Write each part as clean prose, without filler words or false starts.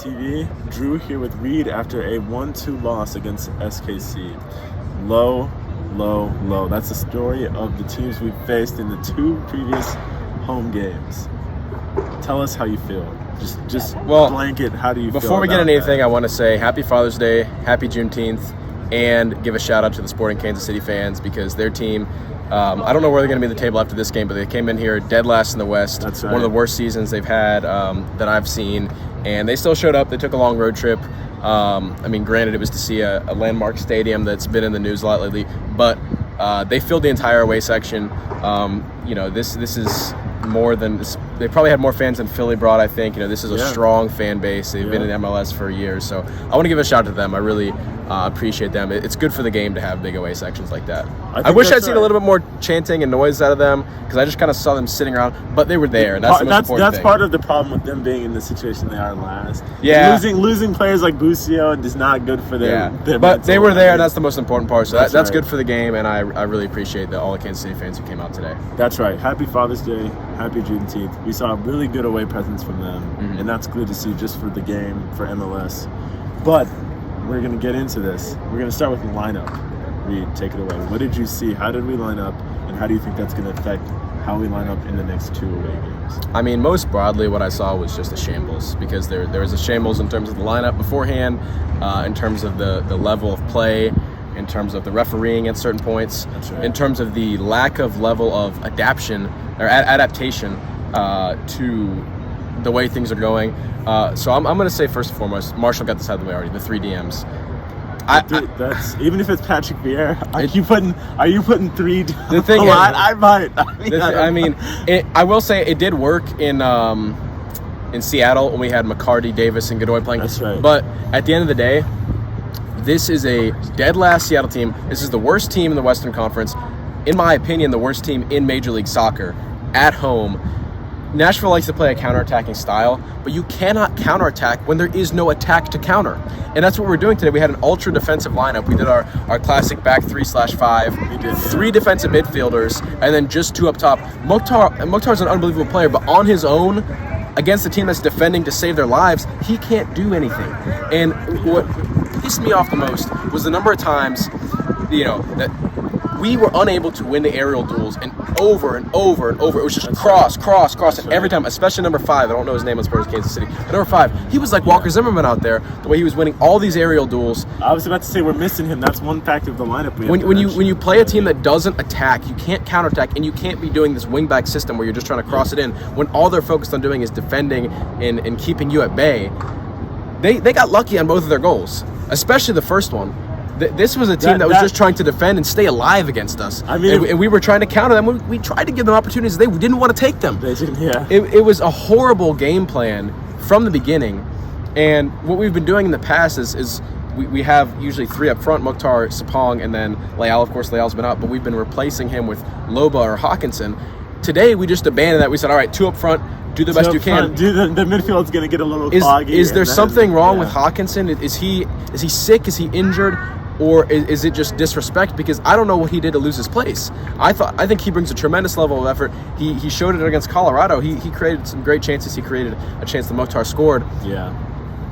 TV. Drew here with Reid after a 1-2 loss against SKC. Low. That's the story of the teams we've faced in the 2 previous home games. Tell us how you feel. Just blanket, how do you feel? Before we get into anything, I want to say Happy Father's Day, Happy Juneteenth, and give a shout out to the Sporting Kansas City fans because their team, I don't know where they're going to be in the table after this game, but they came in here dead last in the West. That's right. One of the worst seasons they've had that I've seen, and they still showed up. They took a long road trip. Granted, it was to see a landmark stadium that's been in the news a lot lately, but they filled the entire away section. This is more than this. They probably had more fans than Philly brought, I think. This is a strong fan base. They've been in MLS for years, so I want to give a shout out to them. I really appreciate them. It's good for the game to have big away sections like that. I wish I'd seen a little bit more chanting and noise out of them because I just kind of saw them sitting around, but they were there, and that's the most important thing. Part of the problem with them being in the situation they are last. Yeah, losing players like Busio is not good for them. But they were there, and that's the most important part. So that's good for the game, and I really appreciate all the Kansas City fans who came out today. That's right. Happy Father's Day. Happy Juneteenth. We saw a really good away presence from them, and that's good to see just for the game, for MLS. But we're going to get into this. We're going to start with the lineup. Reid, take it away. What did you see? How did we line up? And how do you think that's going to affect how we line up in the next 2 away games? Most broadly, what I saw was just a shambles because there was a shambles in terms of the lineup beforehand, in terms of the level of play, in terms of the refereeing at certain points, in terms of the lack of level of adaptation to the way things are going. So I'm going to say first and foremost, Marshall got this out of the way already. The 3 DMs. That's even if it's Patrick Vieira. Are you putting 3? The thing is, I might. I will say it did work in Seattle when we had McCarty, Davis, and Godoy playing. That's right. But at the end of the day, this is a dead last Seattle team. This is the worst team in the Western Conference. In my opinion, the worst team in Major League Soccer at home. Nashville likes to play a counterattacking style, but you cannot counterattack when there is no attack to counter. And that's what we're doing today. We had an ultra defensive lineup. We did our classic back 3/5. We did 3 defensive midfielders, and then just 2 up top. Mokhtar's an unbelievable player, but on his own, against a team that's defending to save their lives, he can't do anything. And what pissed me off the most was the number of times, that we were unable to win the aerial duels, and over and over and over, it was just cross, and every time, especially number 5, I don't know his name on Sports Kansas City, but number 5, he was like Walker Zimmerman out there, the way he was winning all these aerial duels. I was about to say we're missing him. That's one factor of the lineup. When you play a team that doesn't attack, you can't counterattack, and you can't be doing this wingback system where you're just trying to cross it in, when all they're focused on doing is defending and keeping you at bay. They got lucky on both of their goals, especially the first one. This was a team that was just trying to defend and stay alive against us. And we were trying to counter them. We tried to give them opportunities. They didn't want to take them. They didn't, yeah. It was a horrible game plan from the beginning. And what we've been doing in the past is we have usually 3 up front, Mokhtar, Sapong, and then Leal. Of course, Leal's been out, but we've been replacing him with Loba or Hawkinson. Today, we just abandoned that. We said, all right, 2 up front. Do the best you can. The midfield's going to get a little foggy. Is there something wrong with Hawkinson? Is he sick? Is he injured? Or is it just disrespect? Because I don't know what he did to lose his place. I think he brings a tremendous level of effort. He showed it against Colorado. He created some great chances. He created a chance that Mokhtar scored. Yeah.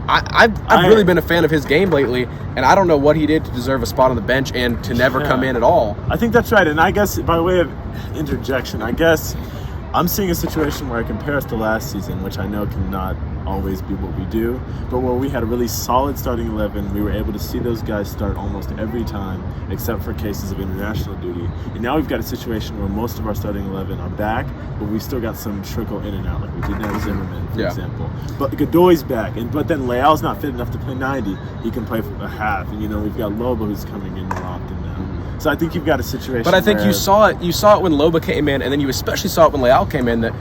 I've really been a fan of his game lately, and I don't know what he did to deserve a spot on the bench and to never come in at all. I think that's right. And I guess by way of interjection, I'm seeing a situation where I compare us to last season, which I know cannot always be what we do, but where we had a really solid starting 11. We were able to see those guys start almost every time, except for cases of international duty. And now we've got a situation where most of our starting 11 are back, but we still got some trickle in and out, like we didn't have Zimmerman, for example. But Godoy's back, but then Leal's not fit enough to play 90. He can play for a half, and we've got Loba who's coming in more often now. So I think you've got a situation. But I think you saw it when Loba came in, and then you especially saw it when Leal came in, that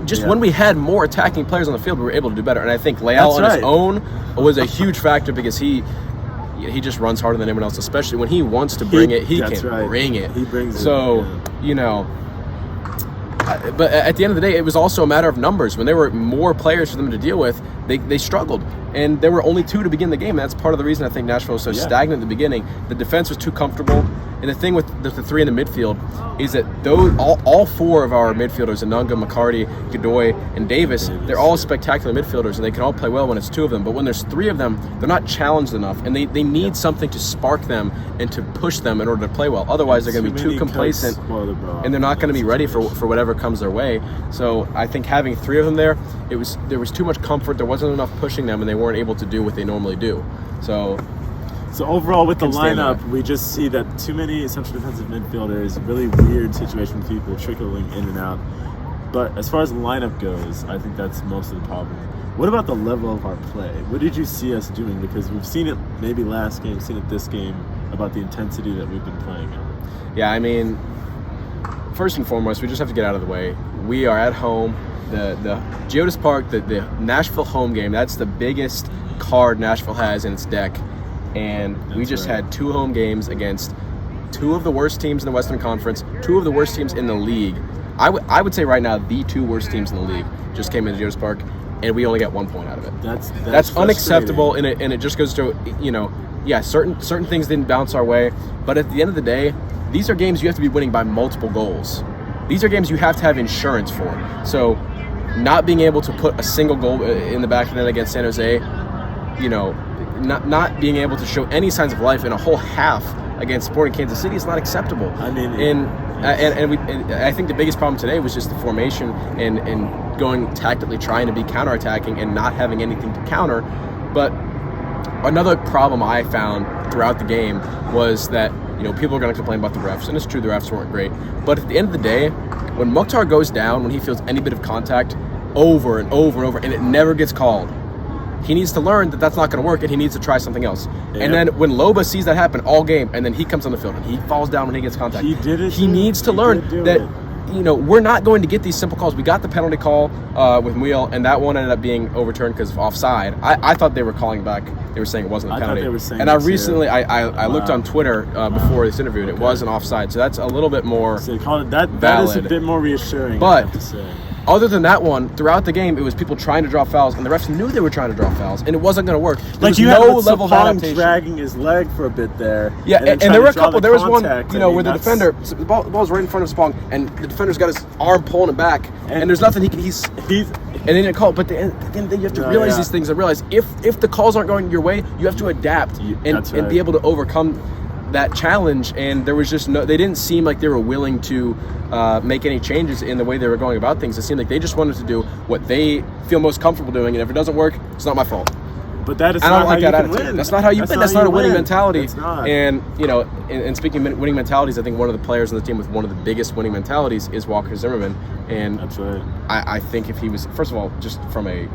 just when we had more attacking players on the field, we were able to do better. And I think Leal on his own was a huge factor because he just runs harder than anyone else, especially when he wants to bring it. He can bring it. He brings it. So, but at the end of the day, it was also a matter of numbers. When there were more players for them to deal with, they struggled. And there were only 2 to begin the game. That's part of the reason I think Nashville was so stagnant at the beginning. The defense was too comfortable, And the thing with the three in the midfield is that all four of our midfielders, Anunga, McCarty, Godoy, and Davis, they're all spectacular midfielders, and they can all play well when it's two of them. But when there's three of them, they're not challenged enough, and they need something to spark them and to push them in order to play well. Otherwise, they're going to be too complacent, and they're not going to be ready for whatever comes their way. So I think having three of them there was too much comfort. There wasn't enough pushing them, and they weren't able to do what they normally do. So overall, with the lineup, we just see that too many central defensive midfielders, really weird situation with people trickling in and out. But as far as the lineup goes, I think that's most of the problem. What about the level of our play? What did you see us doing? Because we've seen it maybe last game, seen it this game, about the intensity that we've been playing at. Yeah, I mean, first and foremost, we just have to get out of the way. We are at home. The Geodis Park, the Nashville home game, that's the biggest card Nashville has in its deck. And we just had two home games against two of the worst teams in the Western Conference, two of the worst teams in the league. I would say right now the two worst teams in the league just came into Geodis Park, and we only got 1 point out of it. That's unacceptable, and it just goes to, certain things didn't bounce our way, but at the end of the day, these are games you have to be winning by multiple goals. These are games you have to have insurance for. So not being able to put a single goal in the back of the net against San Jose, not being able to show any signs of life in a whole half against Sporting Kansas City is not acceptable. I mean, I think the biggest problem today was just the formation and going tactically, trying to be counterattacking and not having anything to counter. But another problem I found throughout the game was that people are going to complain about the refs, and it's true the refs weren't great. But at the end of the day, when Mukhtar goes down, when he feels any bit of contact over and over and over, and it never gets called, he needs to learn that that's not going to work, and he needs to try something else. Yep. And then when Loba sees that happen all game, and then he comes on the field and he falls down when he gets contact, he needs to learn that we're not going to get these simple calls. We got the penalty call with Muil, and that one ended up being overturned because of offside. I thought they were calling back. They were saying it wasn't a penalty. And I recently I looked on Twitter before this interview, and it was an offside. So that's a little bit more that is a bit more reassuring. But I have to say. Other than that one, throughout the game, it was people trying to draw fouls, and the refs knew they were trying to draw fouls, and it wasn't going to work. There was no level of adaptation. Dragging his leg for a bit there. Yeah, and there were a couple. There was one, where the defender, the ball was right in front of Spong, and the defender's got his arm pulling it back, and there's nothing and they didn't call it. But then you have to realize these things and realize if the calls aren't going your way, you have to adapt and be able to overcome that challenge. And there was just they didn't seem like they were willing to make any changes in the way they were going about things. It seemed like they just wanted to do what they feel most comfortable doing, and if it doesn't work, it's not my fault. But that is I don't like that attitude. Win. That's not how you win. That's not a winning mentality. It's not. And and speaking of winning mentalities, I think one of the players on the team with one of the biggest winning mentalities is Walker Zimmerman. And that's right. I think if he was, first of all, just from a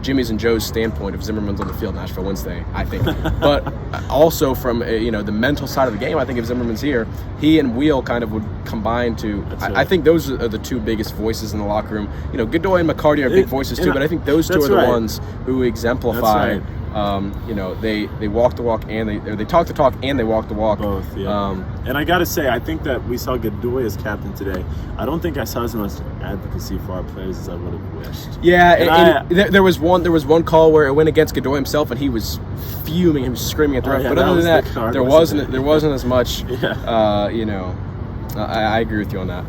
Jimmy's and Joe's standpoint, if Zimmerman's on the field, Nashville wins today, I think. But also from the mental side of the game, I think if Zimmerman's here, he and Wheel kind of would combine to. I think those are the two biggest voices in the locker room. Godoy and McCarty are big voices too, but I think those two are the ones who exemplify. They walk the walk and they talk the talk and they walk the walk. Both, yeah. And I gotta say, I think that we saw Godoy as captain today. I don't think I saw as much advocacy for our players as I would have wished. Yeah, there was one call where it went against Godoy himself, and he was fuming, he was screaming at the ref. But other than that, there wasn't as much. Yeah. I agree with you on that.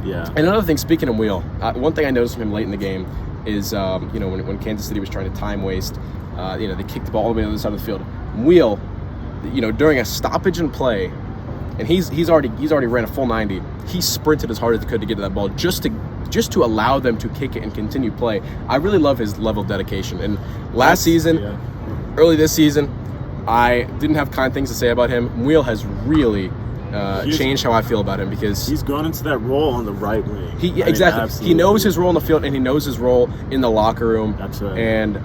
Yeah. And another thing, speaking of Wheel, one thing I noticed from him late in the game is when Kansas City was trying to time waste, they kicked the ball all the way to the other side of the field. Wheel, during a stoppage in play, and he's already ran a full 90. He sprinted as hard as he could to get to that ball just to allow them to kick it and continue play. I really love his level of dedication. And early this season, I didn't have kind things to say about him. Wheel has really changed how I feel about him because he's gone into that role on the right wing. Exactly. He knows his role on the field, and he knows his role in the locker room. That's right. And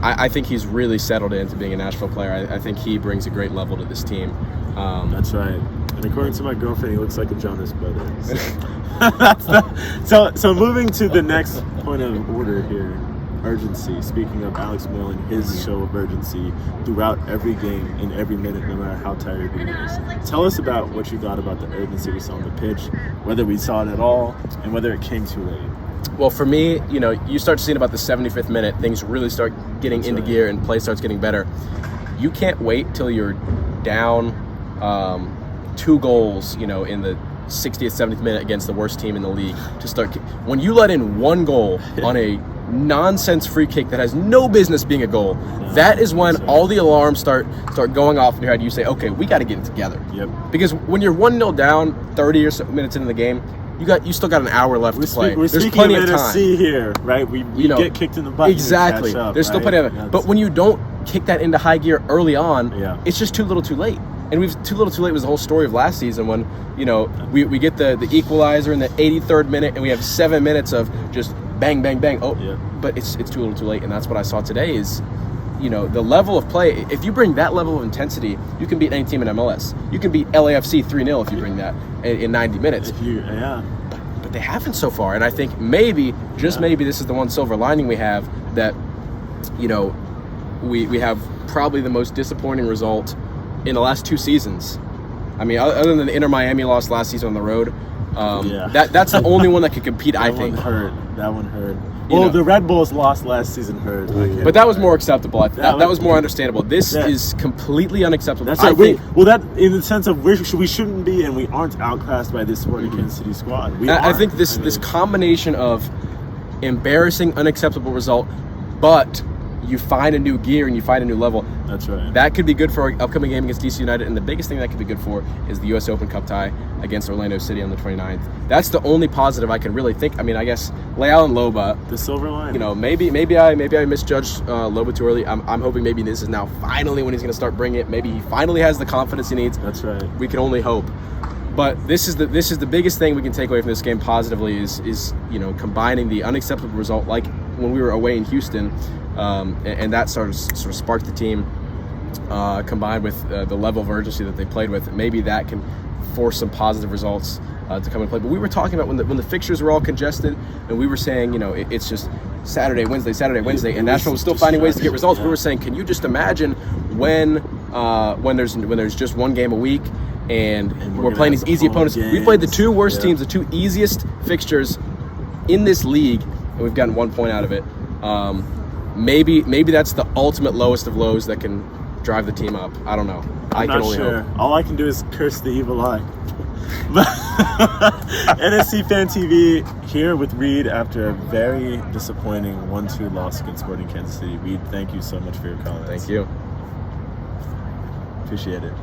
I think he's really settled into being a Nashville player. I think he brings a great level to this team. That's right. And according to my girlfriend, he looks like a Jonas brother. So moving to the next point of order here. Urgency. Speaking of Alex Mill and his show of urgency throughout every game, in every minute, no matter how tired he is. Tell us about what you thought about the urgency we saw on the pitch, whether we saw it at all, and whether it came too late. Well, for me, you start seeing about the 75th minute, things really start getting into gear and play starts getting better. You can't wait till you're down 2 goals, in the 60th, 70th minute against the worst team in the league to start. When you let in 1 goal on a nonsense free kick that has no business being a goal, that is when all the alarms start going off in your head. You say, okay, we got to get it together. Yep. Because when you're 1-0 down 30 or so minutes into the game, you still got an hour left to play. There's plenty of time. NSC here, right? We get kicked in the butt. Exactly. There's still plenty of it. But when you don't kick that into high gear early on, it's just too little too late. And too little too late was the whole story of last season when, we get the equalizer in the 83rd minute and we have 7 minutes of just bang, bang, bang. But it's too little too late. And that's what I saw today is, the level of play. If you bring that level of intensity, you can beat any team in MLS. You can beat LAFC 3-0 if you bring that in 90 minutes. But they haven't so far. And I think maybe, maybe, this is the one silver lining we have that, we have probably the most disappointing result in the last 2 seasons. I mean, other than the Inter Miami loss last season on the road, that's the only one that could compete, I think. That one hurt. Well, the Red Bulls lost last season hurt. But that was more acceptable. That was more understandable. This is completely unacceptable. That's right. That in the sense of we shouldn't be, and we aren't outclassed by this Sporting Kansas City squad. I think this combination of embarrassing, unacceptable result, but you find a new gear and you find a new level. That's right. That could be good for our upcoming game against DC United, and the biggest thing that could be good for is the U.S. Open Cup tie against Orlando City on the 29th. That's the only positive I can really think. I mean, I guess Leal and Loba. The silver line. Maybe I misjudged Loba too early. I'm hoping maybe this is now finally when he's going to start bringing it. Maybe he finally has the confidence he needs. That's right. We can only hope. But this is the biggest thing we can take away from this game positively is combining the unacceptable result like when we were away in Houston, and that sort of sparked the team, combined with the level of urgency that they played with. Maybe that can force some positive results to come and play. But we were talking about when the fixtures were all congested, and we were saying it's just Saturday, Wednesday, and Nashville was still finding ways to get results. We were saying, can you just imagine when there's just one game a week? And we're playing these easy opponents. We played the 2 worst teams, the 2 easiest fixtures in this league, and we've gotten 1 point out of it. Maybe that's the ultimate lowest of lows that can drive the team up. I don't know. I'm not sure. All I can do is curse the evil eye. NSC Fan TV here with Reid after a very disappointing 1-2 loss against Sporting Kansas City. Reid, thank you so much for your comments. Thank you. Appreciate it.